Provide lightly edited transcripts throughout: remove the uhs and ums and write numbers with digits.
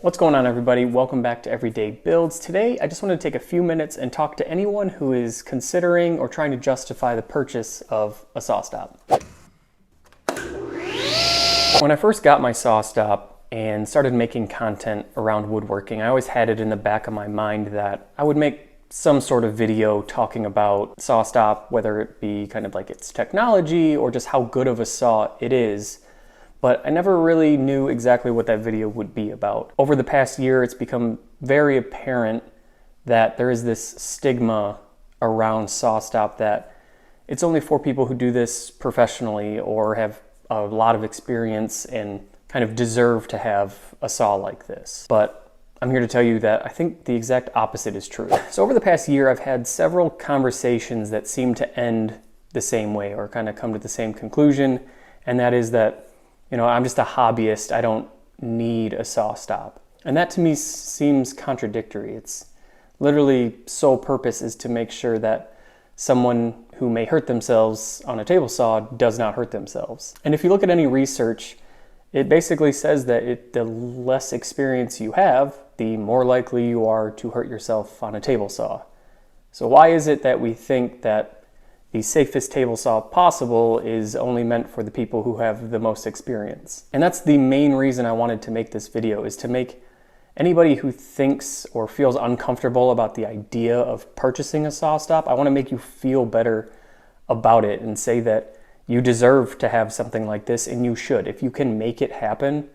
What's going on, everybody? Welcome back to Everyday Builds. Today, I just want to take a few minutes and talk to anyone who is considering or trying to justify the purchase of a SawStop. When I first got my SawStop and started making content around woodworking, I always had it in the back of my mind that I would make some sort of video talking about SawStop, whether it be kind of like its technology or just how good of a saw it is. But I never really knew exactly what that video would be about. Over the past year, it's become very apparent that there is this stigma around SawStop that it's only for people who do this professionally or have a lot of experience and kind of deserve to have a saw like this. But I'm here to tell you that I think the exact opposite is true. So over the past year, I've had several conversations that seem to end the same way or kind of come to the same conclusion, and that is that I'm just a hobbyist. I don't need a SawStop. And that to me seems contradictory. It's literally sole purpose is to make sure that someone who may hurt themselves on a table saw does not hurt themselves. And if you look at any research, it basically says that the less experience you have, the more likely you are to hurt yourself on a table saw. So why is it that we think that the safest table saw possible is only meant for the people who have the most experience? And that's the main reason I wanted to make this video, is to make anybody who thinks or feels uncomfortable about the idea of purchasing a SawStop, I want to make you feel better about it and say that you deserve to have something like this, and you should. If you can make it happen,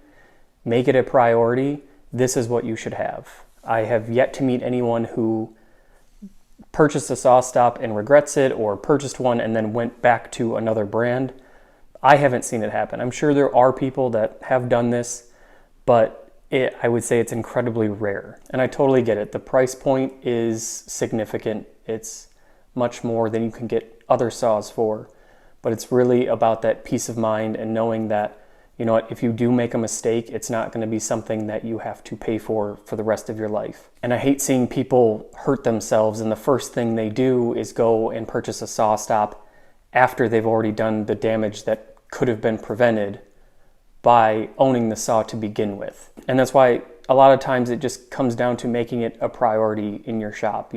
make it a priority, this is what you should have. I have yet to meet anyone who purchased a SawStop and regrets it, or purchased one and then went back to another brand. I haven't seen it happen. I'm sure there are people that have done this, but I would say it's incredibly rare. And I totally get it. The price point is significant. It's much more than you can get other saws for, but it's really about that peace of mind and knowing that, if you do make a mistake, it's not going to be something that you have to pay for the rest of your life. And I hate seeing people hurt themselves and the first thing they do is go and purchase a SawStop after they've already done the damage that could have been prevented by owning the saw to begin with. And that's why a lot of times it just comes down to making it a priority in your shop.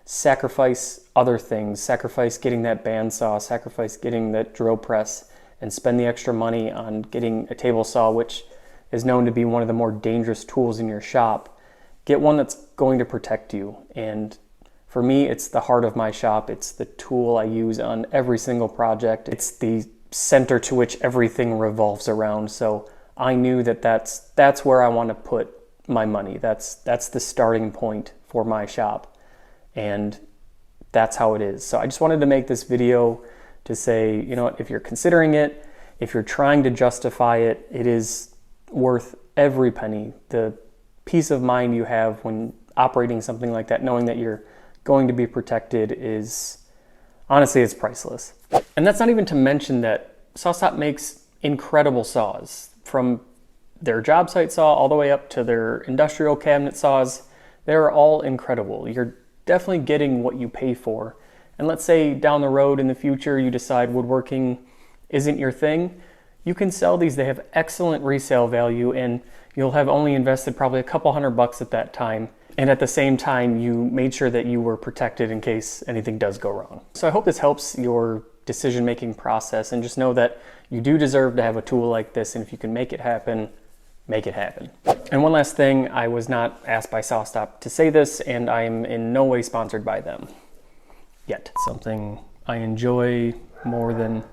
Sacrifice other things, sacrifice getting that bandsaw, sacrifice getting that drill press, and spend the extra money on getting a table saw, which is known to be one of the more dangerous tools in your shop. Get one that's going to protect you. And for me, it's the heart of my shop. It's the tool I use on every single project. It's the center to which everything revolves around. So I knew that that's where I want to put my money. That's the starting point for my shop. And that's how it is. So I just wanted to make this video to say, if you're considering it, if you're trying to justify it, it is worth every penny. The peace of mind you have when operating something like that, knowing that you're going to be protected, is honestly, it's priceless. And that's not even to mention that SawStop makes incredible saws. From their job site saw all the way up to their industrial cabinet saws, they're all incredible. You're definitely getting what you pay for. And let's say down the road in the future you decide woodworking isn't your thing, you can sell these. They have excellent resale value, and you'll have only invested probably a couple $100 at that time. And at the same time, you made sure that you were protected in case anything does go wrong. So I hope this helps your decision-making process, and just know that you do deserve to have a tool like this, and if you can make it happen, make it happen. And one last thing, I was not asked by SawStop to say this, and I'm in no way sponsored by them yet. Something I enjoy more than